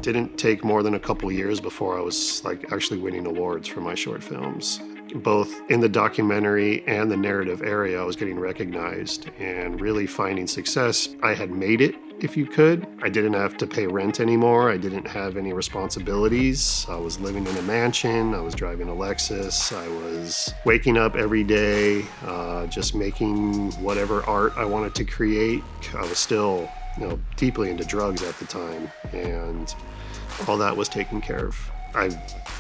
didn't take more than a couple years before I was like actually winning awards for my short films. Both in the documentary and the narrative area, I was getting recognized and really finding success. I had made it, if you could. I didn't have to pay rent anymore. I didn't have any responsibilities. I was living in a mansion. I was driving a Lexus. I was waking up every day, just making whatever art I wanted to create. I was still, deeply into drugs at the time, and all that was taken care of. I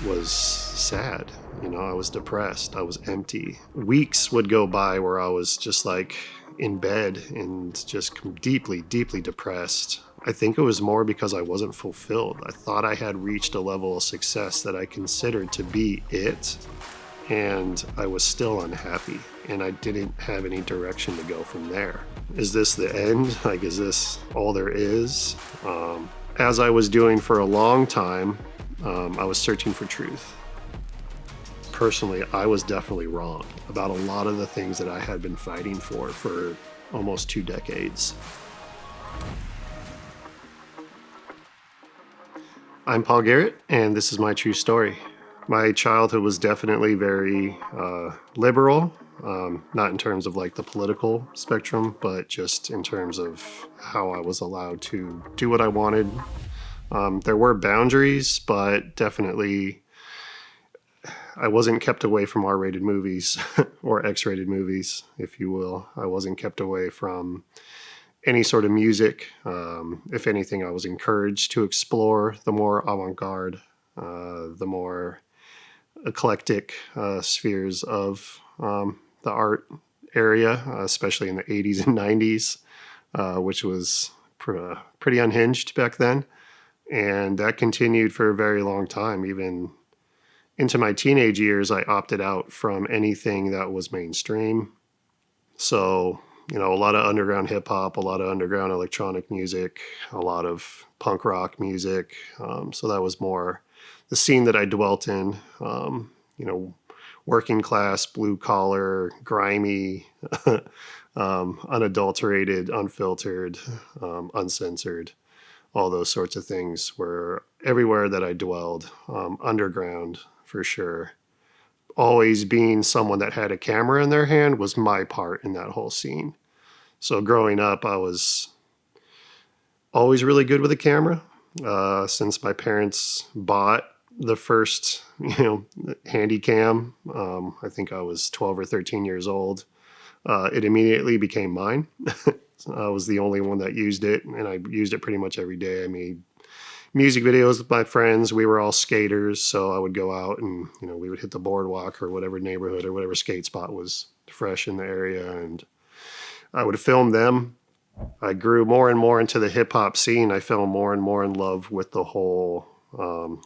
was sad, I was depressed, I was empty. Weeks would go by where I was just like in bed and just deeply, deeply depressed. I think it was more because I wasn't fulfilled. I thought I had reached a level of success that I considered to be it, and I was still unhappy, and I didn't have any direction to go from there. Is this the end? Like, is this all there is? As I was doing for a long time, I was searching for truth. Personally, I was definitely wrong about a lot of the things that I had been fighting for almost 2 decades. I'm Paul Garrett, and this is my true story. My childhood was definitely very liberal, not in terms of like the political spectrum, but just in terms of how I was allowed to do what I wanted. There were boundaries, but definitely I wasn't kept away from R-rated movies or X-rated movies, if you will. I wasn't kept away from any sort of music. If anything, I was encouraged to explore the more avant-garde, the more eclectic spheres of the art area, especially in the 80s and 90s, which was pretty unhinged back then. And that continued for a very long time. Even into my teenage years, I opted out from anything that was mainstream. So, a lot of underground hip hop, a lot of underground electronic music, a lot of punk rock music. So that was more the scene that I dwelt in, working class, blue collar, grimy, unadulterated, unfiltered, uncensored. All those sorts of things were everywhere that I dwelled, underground for sure. Always being someone that had a camera in their hand was my part in that whole scene. So growing up, I was always really good with a camera. Since my parents bought the first, handy cam, I think I was 12 or 13 years old. It immediately became mine. I was the only one that used it, and I used it pretty much every day. I made music videos with my friends. We were all skaters, so I would go out and, we would hit the boardwalk or whatever neighborhood or whatever skate spot was fresh in the area, and I would film them. I grew more and more into the hip-hop scene. I fell more and more in love with the whole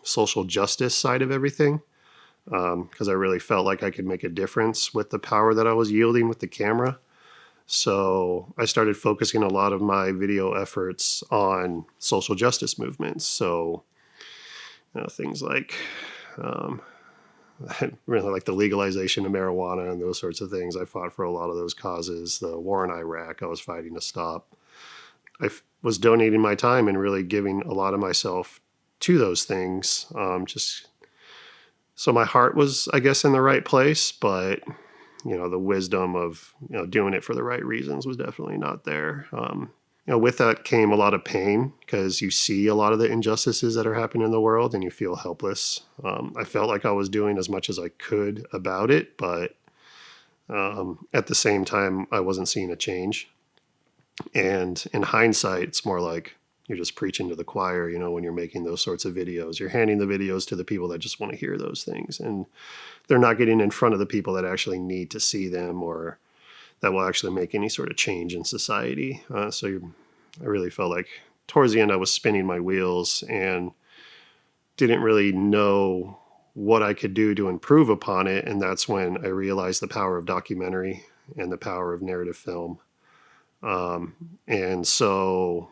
social justice side of everything, because I really felt like I could make a difference with the power that I was yielding with the camera. So I started focusing a lot of my video efforts on social justice movements. So, things like, I really like the legalization of marijuana and those sorts of things. I fought for a lot of those causes. The war in Iraq, I was fighting to stop. I was donating my time and really giving a lot of myself to those things. So my heart was, I guess, in the right place, but the wisdom of, doing it for the right reasons was definitely not there. With that came a lot of pain because you see a lot of the injustices that are happening in the world and you feel helpless. I felt like I was doing as much as I could about it, but at the same time, I wasn't seeing a change. And in hindsight, it's more like you're just preaching to the choir, when you're making those sorts of videos. You're handing the videos to the people that just want to hear those things. And they're not getting in front of the people that actually need to see them or that will actually make any sort of change in society. I really felt like towards the end I was spinning my wheels and didn't really know what I could do to improve upon it. And that's when I realized the power of documentary and the power of narrative film. And so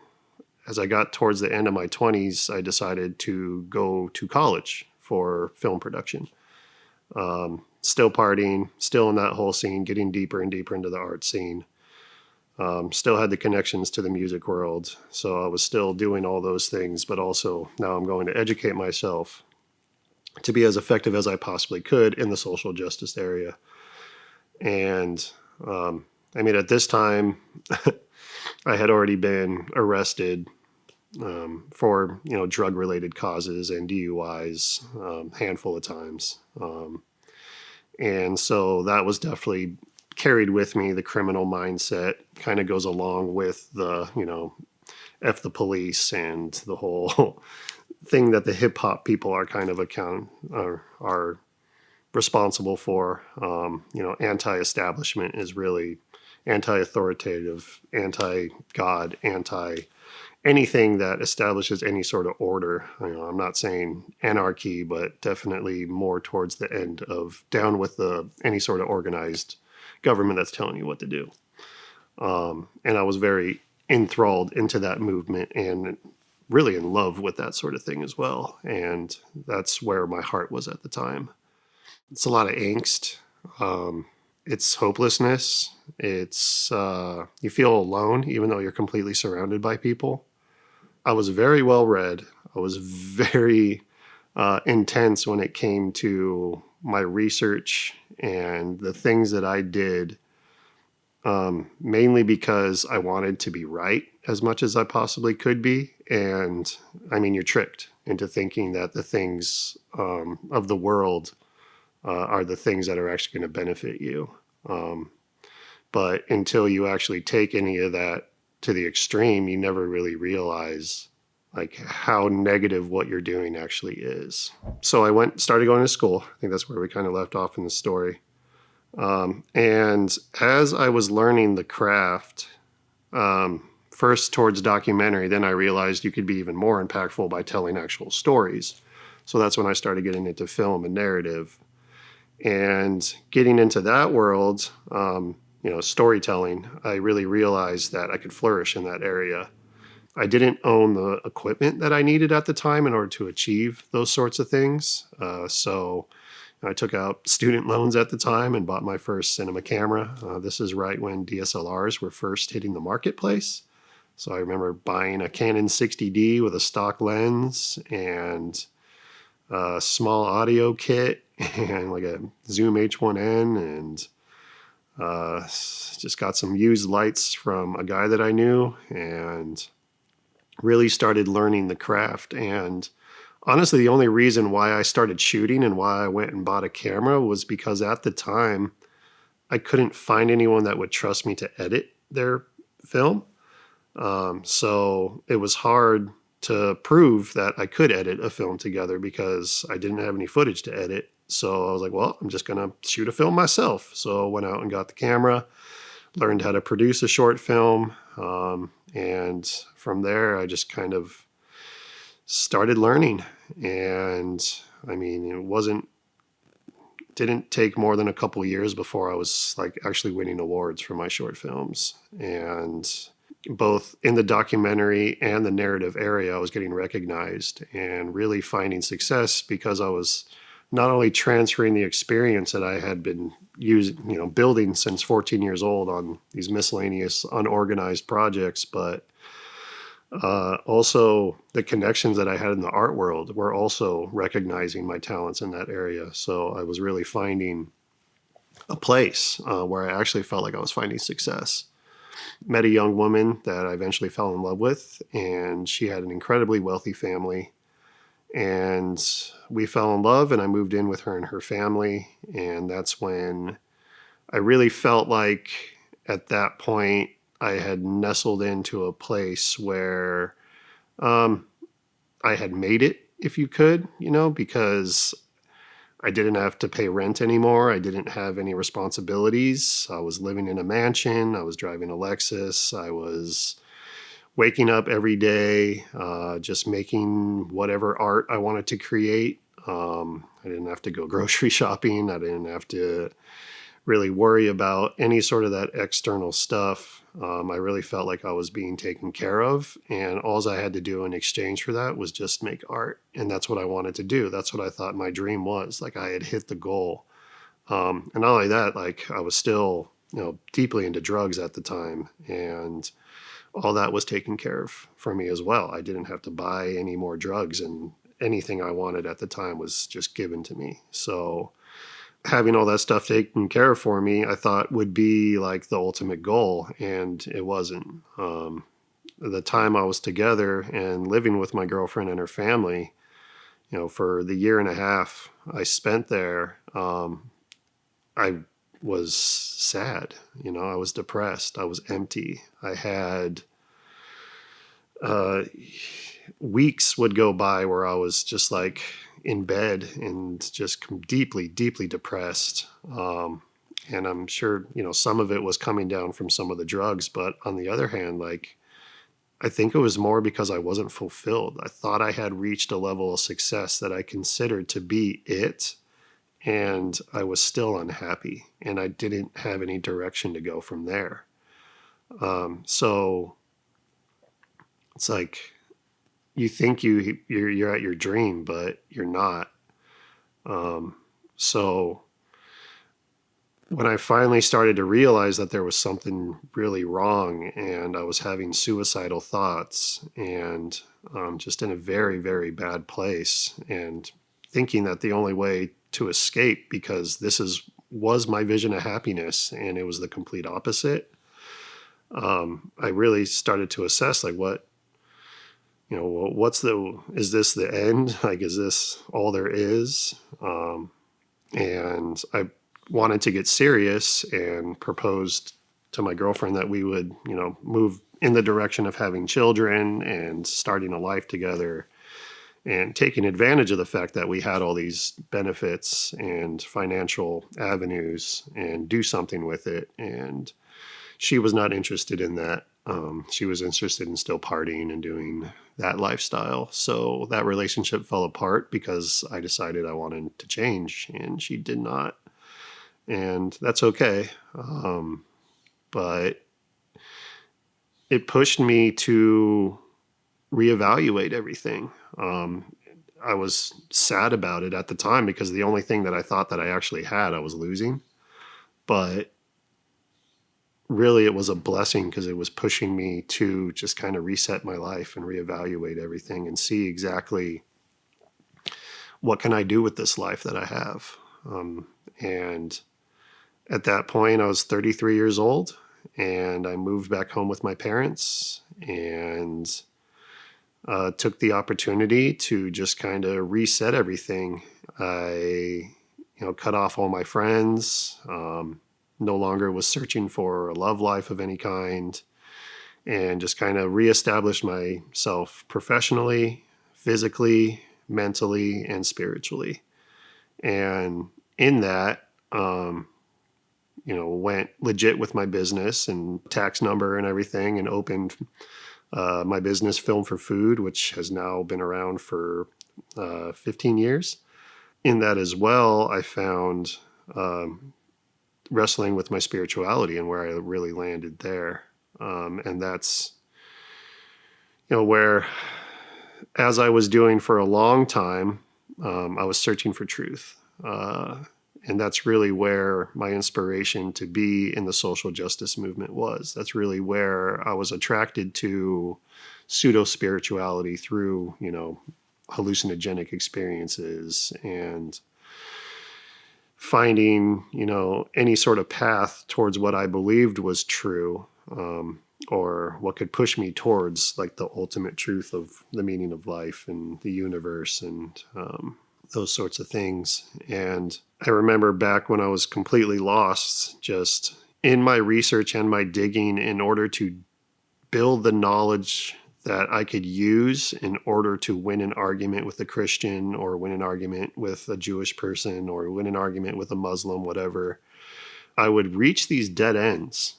as I got towards the end of my 20s, I decided to go to college for film production. Still partying, still in that whole scene, getting deeper and deeper into the art scene. Still had the connections to the music world. So I was still doing all those things, but also now I'm going to educate myself to be as effective as I possibly could in the social justice area. And I mean, at this time, I had already been arrested for drug-related causes and DUIs handful of times, and so that was definitely carried with me. The criminal mindset kind of goes along with the F the police and the whole thing that the hip hop people are kind of are responsible for. Anti-establishment is really anti-authoritative, anti-God, anti anything that establishes any sort of order. I'm not saying anarchy, but definitely more towards the end of down with any sort of organized government that's telling you what to do. And I was very enthralled into that movement and really in love with that sort of thing as well. And that's where my heart was at the time. It's a lot of angst. It's hopelessness. It's you feel alone, even though you're completely surrounded by people. I was very well read. I was very intense when it came to my research and the things that I did, mainly because I wanted to be right as much as I possibly could be. And I mean, you're tricked into thinking that the things of the world are the things that are actually going to benefit you. But until you actually take any of that to the extreme, you never really realize like how negative what you're doing actually is. So I started going to school. I think that's where we kind of left off in the story. And as I was learning the craft, first towards documentary, then I realized you could be even more impactful by telling actual stories. So that's when I started getting into film and narrative. And getting into that world, storytelling, I really realized that I could flourish in that area. I didn't own the equipment that I needed at the time in order to achieve those sorts of things. So I took out student loans at the time and bought my first cinema camera. This is right when DSLRs were first hitting the marketplace. So I remember buying a Canon 60D with a stock lens and a small audio kit and like a Zoom H1N, and just got some used lights from a guy that I knew and really started learning the craft. And honestly, the only reason why I started shooting and why I went and bought a camera was because at the time I couldn't find anyone that would trust me to edit their film. So it was hard to prove that I could edit a film together because I didn't have any footage to edit. So I was like, well, I'm just going to shoot a film myself. So I went out and got the camera, learned how to produce a short film. And from there, I just kind of started learning. And I mean, didn't take more than a couple of years before I was like actually winning awards for my short films. And both in the documentary and the narrative area, I was getting recognized and really finding success because I was not only transferring the experience that I had been building since 14 years old on these miscellaneous unorganized projects, but also the connections that I had in the art world were also recognizing my talents in that area. So I was really finding a place where I actually felt like I was finding success. Met a young woman that I eventually fell in love with, and she had an incredibly wealthy family. And we fell in love, and I moved in with her and her family. And that's when I really felt like at that point I had nestled into a place where I had made it, if you could, because I didn't have to pay rent anymore. I didn't have any responsibilities. I was living in a mansion. I was driving a Lexus. I was waking up every day, just making whatever art I wanted to create. I didn't have to go grocery shopping. I didn't have to really worry about any sort of that external stuff. I really felt like I was being taken care of, and all I had to do in exchange for that was just make art. And that's what I wanted to do. That's what I thought my dream was. Like I had hit the goal. And not only that, like I was still deeply into drugs at the time, and all that was taken care of for me as well. I didn't have to buy any more drugs, and anything I wanted at the time was just given to me. So having all that stuff taken care of for me, I thought would be like the ultimate goal, and it wasn't. The time I was together and living with my girlfriend and her family, for the year and a half I spent there, I was sad. I was depressed. I was empty. I had uh, weeks would go by where I was just like in bed and just deeply, deeply depressed. And I'm sure, some of it was coming down from some of the drugs, but on the other hand, like, I think it was more because I wasn't fulfilled. I thought I had reached a level of success that I considered to be it, and I was still unhappy, and I didn't have any direction to go from there. So it's like you think you're at your dream, but you're not. So when I finally started to realize that there was something really wrong, and I was having suicidal thoughts, and just in a very, very bad place, and thinking that the only way to escape, because was my vision of happiness and it was the complete opposite, I really started to assess, like, is this the end? Like, is this all there is? And I wanted to get serious and proposed to my girlfriend that we would, move in the direction of having children and starting a life together, and taking advantage of the fact that we had all these benefits and financial avenues, and do something with it. And she was not interested in that. She was interested in still partying and doing that lifestyle. So that relationship fell apart because I decided I wanted to change, and she did not. And that's okay. But it pushed me to reevaluate everything. I was sad about it at the time because the only thing that I thought that I actually had, I was losing. But really, it was a blessing because it was pushing me to just kind of reset my life and reevaluate everything and see exactly what can I do with this life that I have. And at that point, I was 33 years old, and I moved back home with my parents, and took the opportunity to just kind of reset everything. I, cut off all my friends. No longer was searching for a love life of any kind, and just kind of reestablished myself professionally, physically, mentally, and spiritually. And in that, went legit with my business and tax number and everything, and opened my business, Film for Food, which has now been around for 15 years. In that as well, I found wrestling with my spirituality and where I really landed there. And that's, where, as I was doing for a long time, I was searching for truth. And that's really where my inspiration to be in the social justice movement was. That's really where I was attracted to pseudo spirituality through, hallucinogenic experiences, and finding, any sort of path towards what I believed was true, or what could push me towards like the ultimate truth of the meaning of life and the universe, and those sorts of things. And I remember back when I was completely lost, just in my research and my digging, in order to build the knowledge that I could use in order to win an argument with a Christian, or win an argument with a Jewish person, or win an argument with a Muslim, whatever, I would reach these dead ends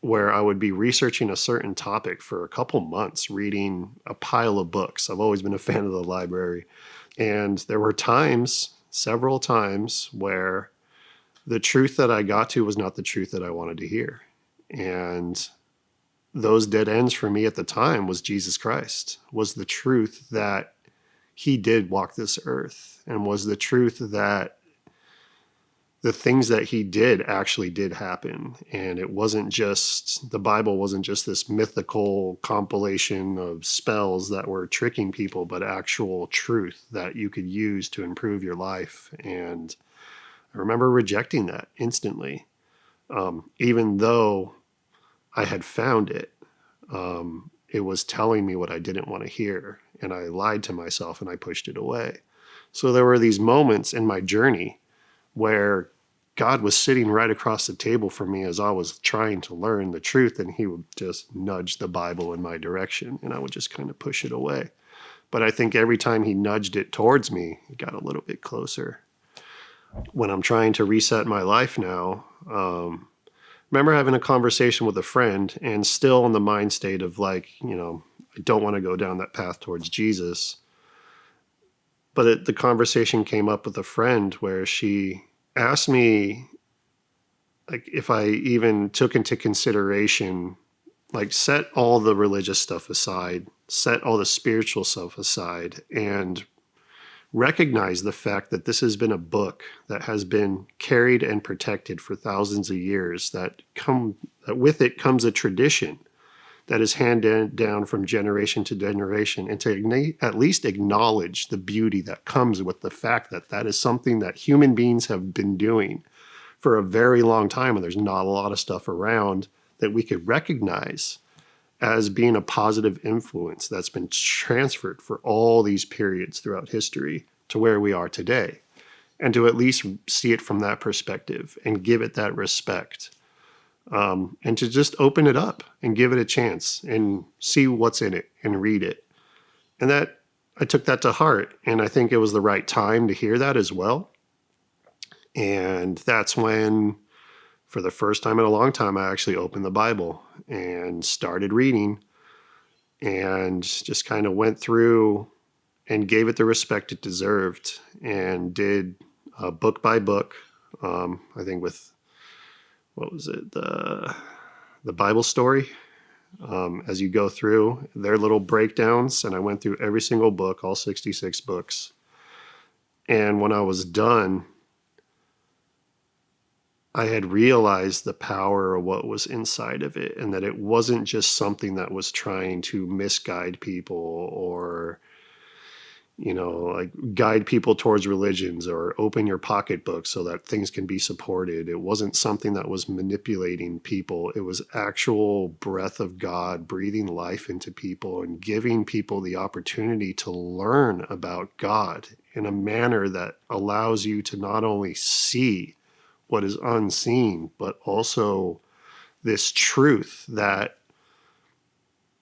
where I would be researching a certain topic for a couple months, reading a pile of books. I've always been a fan of the library. And there were times, several times, where the truth that I got to was not the truth that I wanted to hear. And those dead ends for me at the time was Jesus Christ, was the truth that he did walk this earth, and was the truth that the things that he did actually did happen. And it wasn't just, the Bible wasn't just this mythical compilation of spells that were tricking people, but actual truth that you could use to improve your life. And I remember rejecting that instantly, even though I had found it. It was telling me what I didn't want to hear, and I lied to myself and I pushed it away. So there were these moments in my journey where God was sitting right across the table from me as I was trying to learn the truth, and he would just nudge the Bible in my direction, and I would just kind of push it away. But I think every time he nudged it towards me, it got a little bit closer. When I'm trying to reset my life now, remember having a conversation with a friend and still in the mind state of like, I don't want to go down that path towards Jesus. But the conversation came up with a friend where she asked me, like, if I even took into consideration, like, set all the religious stuff aside, set all the spiritual stuff aside, and recognize the fact that this has been a book that has been carried and protected for thousands of years, that with it comes a tradition that is handed down from generation to generation, and to at least acknowledge the beauty that comes with the fact that that is something that human beings have been doing for a very long time, and there's not a lot of stuff around that we could recognize as being a positive influence that's been transferred for all these periods throughout history to where we are today, and to at least see it from that perspective and give it that respect. And to just open it up and give it a chance and see what's in it and read it. And that, I took that to heart, and I think it was the right time to hear that as well. And that's when, for the first time in a long time, I actually opened the Bible and started reading, and just kind of went through and gave it the respect it deserved, and did book by book. I think with, what was it, the Bible story, as you go through their little breakdowns. And I went through every single book, all 66 books. And when I was done, I had realized the power of what was inside of it, and that it wasn't just something that was trying to misguide people, or like guide people towards religions, or open your pocketbook so that things can be supported. It wasn't something that was manipulating people. It was actual breath of God breathing life into people and giving people the opportunity to learn about God in a manner that allows you to not only see what is unseen, but also this truth that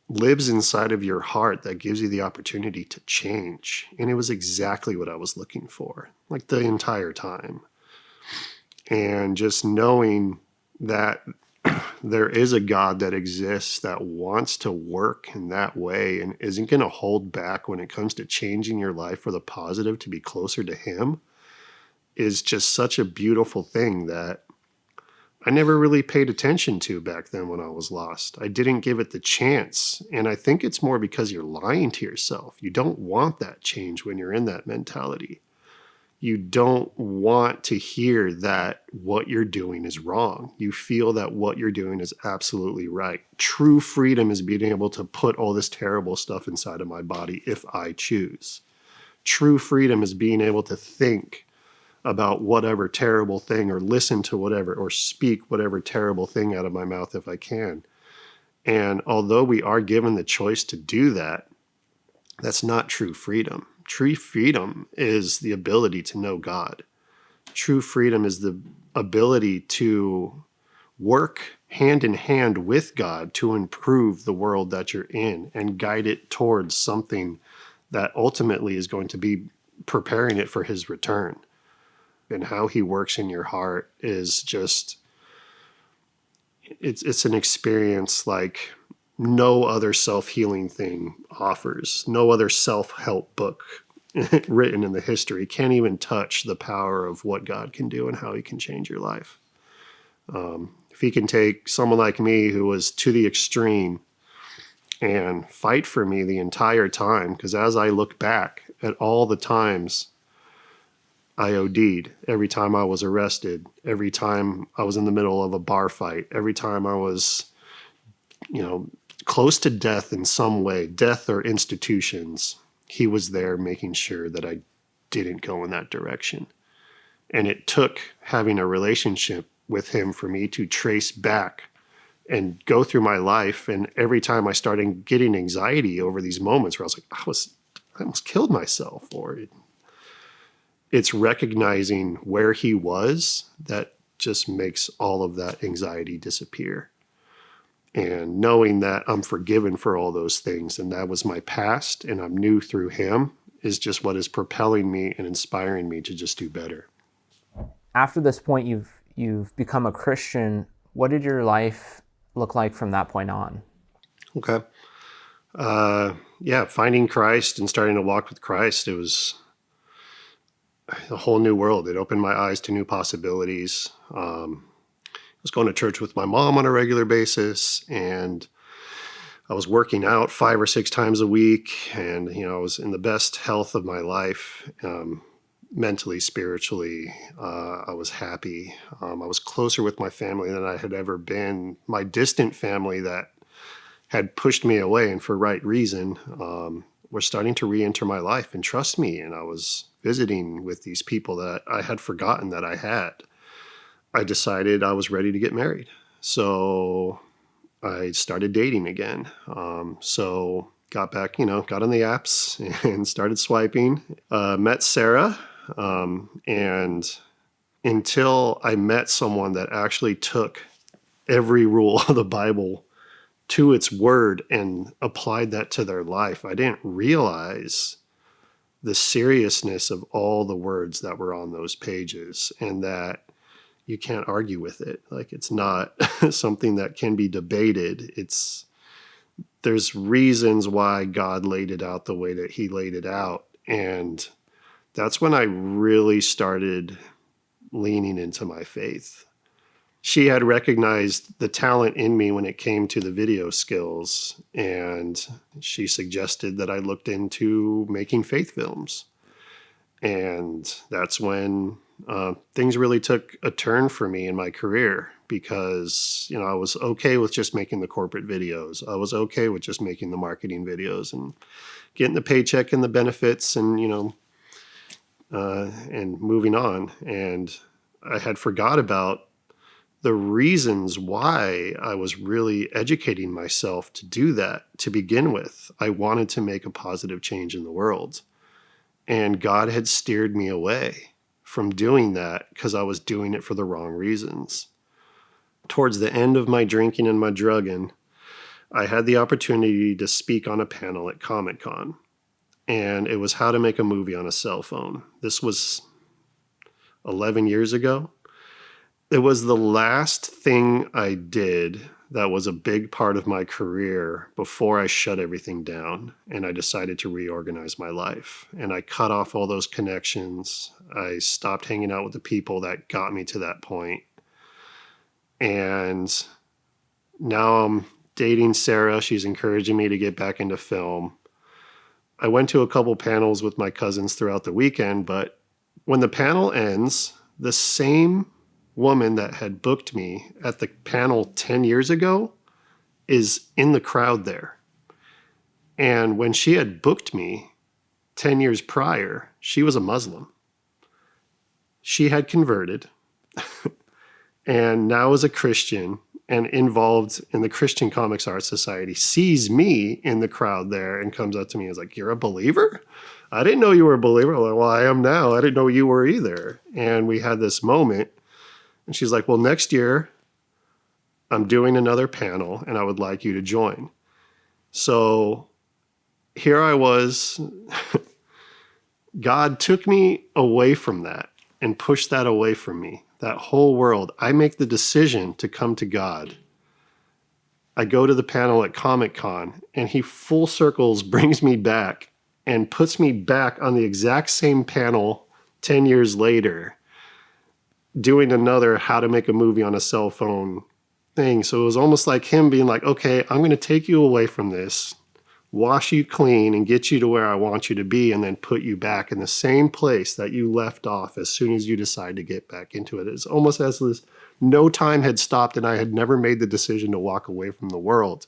lives inside of your heart that gives you the opportunity to change. And it was exactly what I was looking for, like the entire time. And just knowing that there is a God that exists that wants to work in that way and isn't going to hold back when it comes to changing your life for the positive to be closer to him is just such a beautiful thing that I never really paid attention to back then when I was lost. I didn't give it the chance. And I think it's more because you're lying to yourself. You don't want that change when you're in that mentality. You don't want to hear that what you're doing is wrong. You feel that what you're doing is absolutely right. True freedom is being able to put all this terrible stuff inside of my body if I choose. True freedom is being able to think about whatever terrible thing, or listen to whatever, or speak whatever terrible thing out of my mouth if I can. And although we are given the choice to do that, that's not true freedom. True freedom is the ability to know God. True freedom is the ability to work hand in hand with God to improve the world that you're in and guide it towards something that ultimately is going to be preparing it for his return. And how he works in your heart is just, it's an experience like no other self-healing thing offers. No other self-help book written in the history can't even touch the power of what God can do and how he can change your life. If he can take someone like me who was to the extreme and fight for me the entire time, because as I look back at all the times I OD'd, every time I was arrested, every time I was in the middle of a bar fight, every time I was, close to death in some way, death or institutions, he was there making sure that I didn't go in that direction. And it took having a relationship with him for me to trace back and go through my life. And every time I started getting anxiety over these moments where I was like, I almost killed myself, or it's recognizing where he was that just makes all of that anxiety disappear. And knowing that I'm forgiven for all those things, and that was my past, and I'm new through him, is just what is propelling me and inspiring me to just do better. After this point, you've become a Christian. What did your life look like from that point on? Okay. Finding Christ and starting to walk with Christ, it was a whole new world. It opened my eyes to new possibilities. I was going to church with my mom on a regular basis, and I was working out 5 or 6 times a week, and I was in the best health of my life, mentally, spiritually. I was happy. I was closer with my family than I had ever been. My distant family that had pushed me away, and for right reason, were starting to re-enter my life and trust me. And I was visiting with these people that I had forgotten that I had. I decided I was ready to get married. So I started dating again. So got back, got on the apps and started swiping. Met Sarah. And until I met someone that actually took every rule of the Bible to its word and applied that to their life, I didn't realize the seriousness of all the words that were on those pages, and that you can't argue with it. Like, it's not something that can be debated. There's reasons why God laid it out the way that he laid it out. And that's when I really started leaning into my faith. She had recognized the talent in me when it came to the video skills, and she suggested that I looked into making faith films. And that's when things really took a turn for me in my career, because, I was okay with just making the corporate videos. I was okay with just making the marketing videos and getting the paycheck and the benefits and, and moving on. And I had forgot about the reasons why I was really educating myself to do that to begin with. I wanted to make a positive change in the world. And God had steered me away from doing that because I was doing it for the wrong reasons. Towards the end of my drinking and my drugging, I had the opportunity to speak on a panel at Comic-Con. And it was how to make a movie on a cell phone. This was 11 years ago. It was the last thing I did that was a big part of my career before I shut everything down and I decided to reorganize my life. And I cut off all those connections. I stopped hanging out with the people that got me to that point. And now I'm dating Sarah. She's encouraging me to get back into film. I went to a couple panels with my cousins throughout the weekend, but when the panel ends, the same woman that had booked me at the panel 10 years ago is in the crowd there. And when she had booked me 10 years prior, she was a Muslim. She had converted and now is a Christian and involved in the Christian Comics Art Society, sees me in the crowd there and comes up to me and is like, "You're a believer? I didn't know you were a believer." I'm like, "Well, I am now. I didn't know you were either." And we had this moment. And she's like, "Well, next year I'm doing another panel and I would like you to join." So here I was. God took me away from that and pushed that away from me, that whole world. I make the decision to come to God. I go to the panel at Comic-Con and he full circles brings me back and puts me back on the exact same panel 10 years later, doing another how to make a movie on a cell phone thing. So it was almost like him being like, "Okay, I'm going to take you away from this wash you clean and get you to where I want you to be, and then put you back in the same place that you left off as soon as you decide to get back into it. It's almost as if no time had stopped and I had never made the decision to walk away from the world.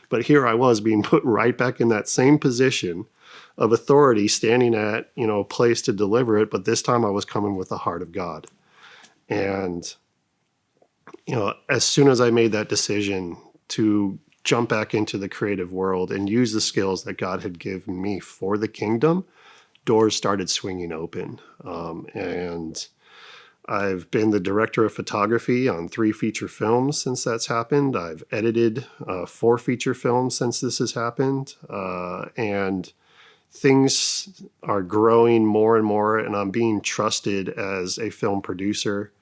But here I was being put right back in that same position of authority, standing at, a place to deliver it. But this time I was coming with the heart of God. And, as soon as I made that decision to jump back into the creative world and use the skills that God had given me for the kingdom, doors started swinging open. And I've been the director of photography on 3 feature films since that's happened. I've edited 4 feature films since this has happened. And things are growing more and more, and I'm being trusted as a film producer,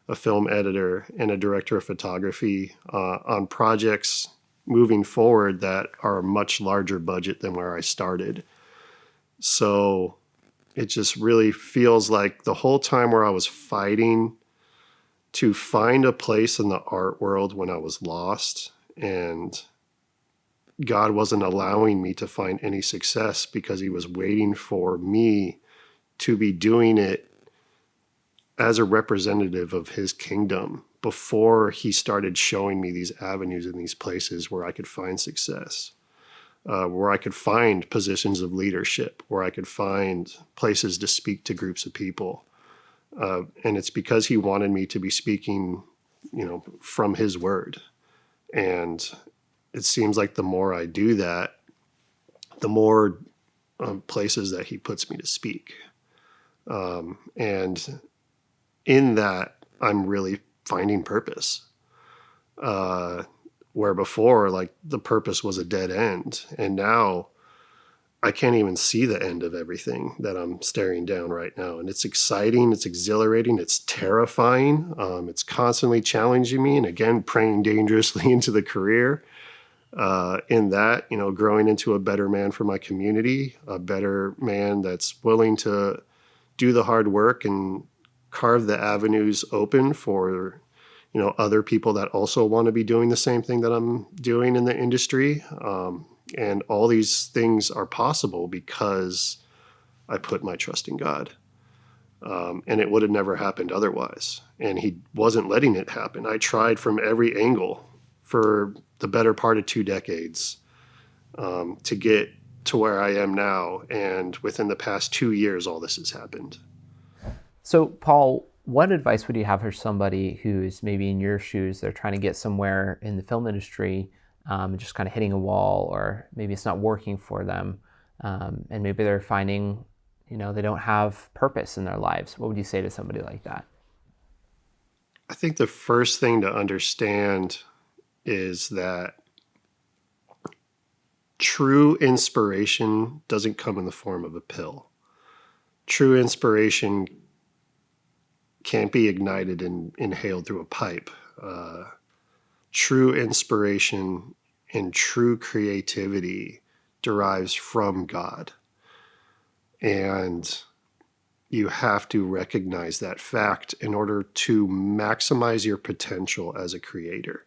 a film editor, and a director of photography on projects moving forward that are a much larger budget than where I started. So it just really feels like the whole time where I was fighting to find a place in the art world when I was lost, and God wasn't allowing me to find any success because he was waiting for me to be doing it as a representative of his kingdom before he started showing me these avenues and these places where I could find success, where I could find positions of leadership, where I could find places to speak to groups of people. And it's because he wanted me to be speaking, from his word. And it seems like the more I do that, the more places that he puts me to speak. And in that, I'm really finding purpose. Where before, like, the purpose was a dead end. And now I can't even see the end of everything that I'm staring down right now. And it's exciting, it's exhilarating, it's terrifying. It's constantly challenging me, and again, praying dangerously into the career. In that, growing into a better man for my community, a better man that's willing to do the hard work and carve the avenues open for, other people that also want to be doing the same thing that I'm doing in the industry. And all these things are possible because I put my trust in God. And it would have never happened otherwise. And he wasn't letting it happen. I tried from every angle for the better part of 2 decades to get to where I am now. And within the past 2 years, all this has happened. So, Paul, what advice would you have for somebody who's maybe in your shoes? They're trying to get somewhere in the film industry, just kind of hitting a wall, or maybe it's not working for them, and maybe they're finding, they don't have purpose in their lives. What would you say to somebody like that? I think the first thing to understand is that true inspiration doesn't come in the form of a pill. True inspiration can't be ignited and inhaled through a pipe. True inspiration and true creativity derives from God. And you have to recognize that fact in order to maximize your potential as a creator,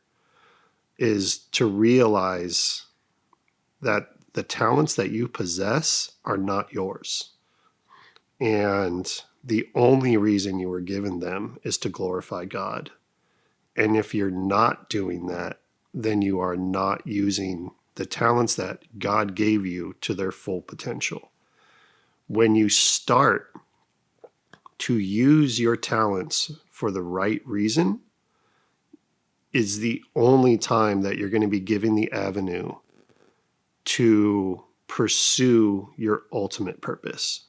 is to realize that the talents that you possess are not yours. And the only reason you were given them is to glorify God. And if you're not doing that, then you are not using the talents that God gave you to their full potential. When you start to use your talents for the right reason, is the only time that you're going to be given the avenue to pursue your ultimate purpose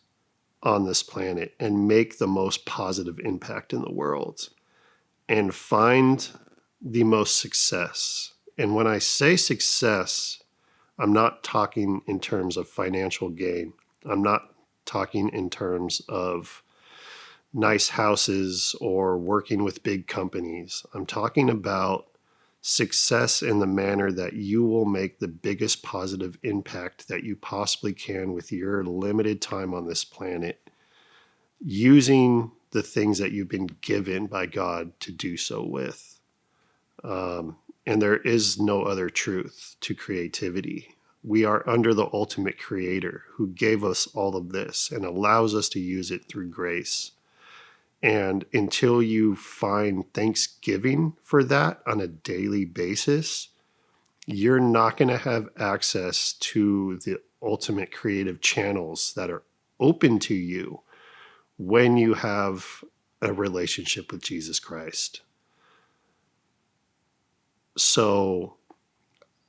on this planet and make the most positive impact in the world and find the most success. And when I say success, I'm not talking in terms of financial gain. I'm not talking in terms of nice houses or working with big companies. I'm talking about success in the manner that you will make the biggest positive impact that you possibly can with your limited time on this planet, using the things that you've been given by God to do so with. And there is no other truth to creativity. We are under the ultimate creator who gave us all of this and allows us to use it through grace. And until you find thanksgiving for that on a daily basis, you're not going to have access to the ultimate creative channels that are open to you when you have a relationship with Jesus Christ. So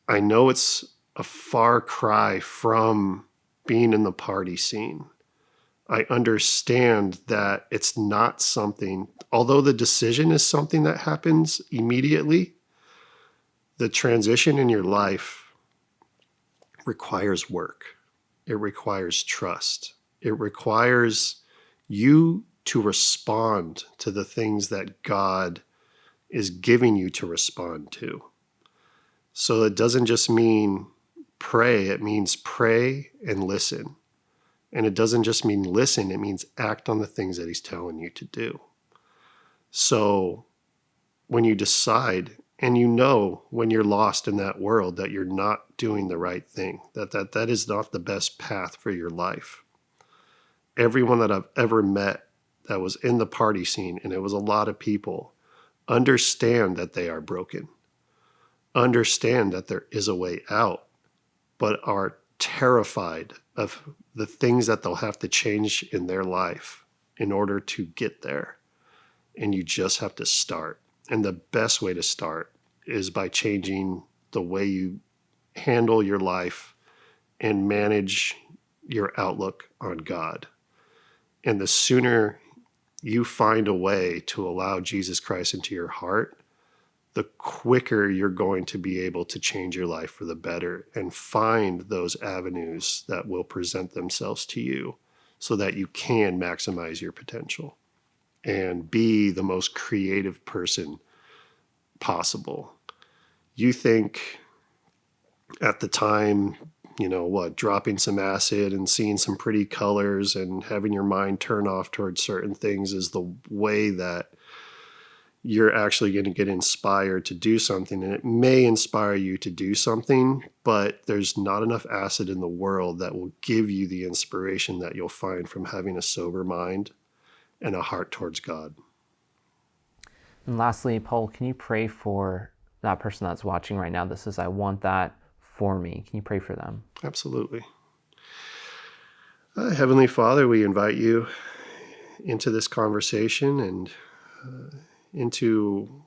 I know it's a far cry from being in the party scene. I understand that it's not something, although the decision is something that happens immediately, the transition in your life requires work. It requires trust. It requires you to respond to the things that God is giving you to respond to. So it doesn't just mean pray, it means pray and listen. And it doesn't just mean listen, it means act on the things that he's telling you to do. So when you decide, and you know when you're lost in that world that you're not doing the right thing, that is not the best path for your life. Everyone that I've ever met that was in the party scene, and it was a lot of people, understand that they are broken, understand that there is a way out, but are terrified of the things that they'll have to change in their life in order to get there. And you just have to start. And the best way to start is by changing the way you handle your life and manage your outlook on God. And the sooner you find a way to allow Jesus Christ into your heart, the quicker you're going to be able to change your life for the better and find those avenues that will present themselves to you so that you can maximize your potential and be the most creative person possible. You think at the time, dropping some acid and seeing some pretty colors and having your mind turn off towards certain things is the way that you're actually going to get inspired to do something. And it may inspire you to do something, but there's not enough acid in the world that will give you the inspiration that you'll find from having a sober mind and a heart towards God. And lastly, Paul, can you pray for that person that's watching right now that says, I want that for me? Can you pray for them? Absolutely. Heavenly Father, we invite you into this conversation and into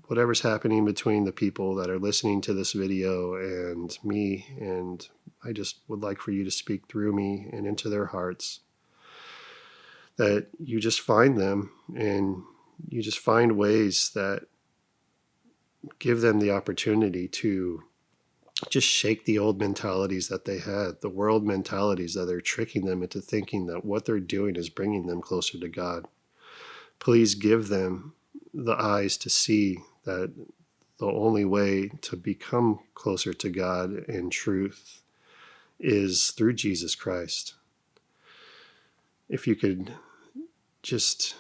whatever's happening between the people that are listening to this video and me. And I just would like for you to speak through me and into their hearts, that you just find them and you just find ways that give them the opportunity to just shake the old mentalities that they had, the world mentalities that are tricking them into thinking that what they're doing is bringing them closer to God. Please give them the eyes to see that the only way to become closer to God in truth is through Jesus Christ. If you could just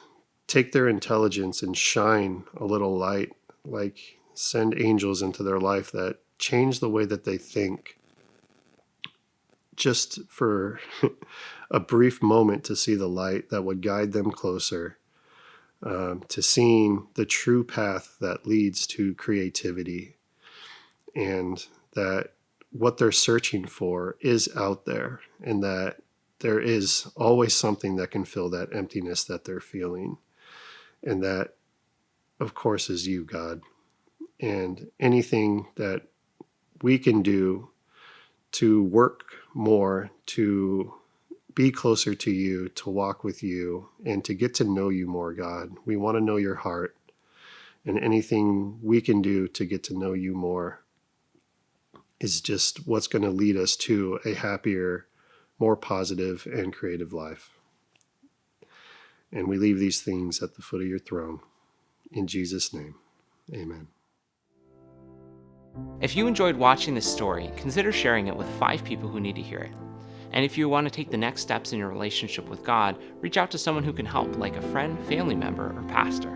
take their intelligence and shine a little light, like send angels into their life that change the way that they think, just for a brief moment to see the light that would guide them closer to seeing the true path that leads to creativity, and that what they're searching for is out there, and that there is always something that can fill that emptiness that they're feeling. And that, of course, is you, God. And anything that we can do to work more, to be closer to you, to walk with you, and to get to know you more, God. We want to know your heart, and anything we can do to get to know you more is just what's going to lead us to a happier, more positive and creative life. And we leave these things at the foot of your throne. In Jesus' name, amen. If you enjoyed watching this story, consider sharing it with 5 people who need to hear it. And if you want to take the next steps in your relationship with God, reach out to someone who can help, like a friend, family member, or pastor.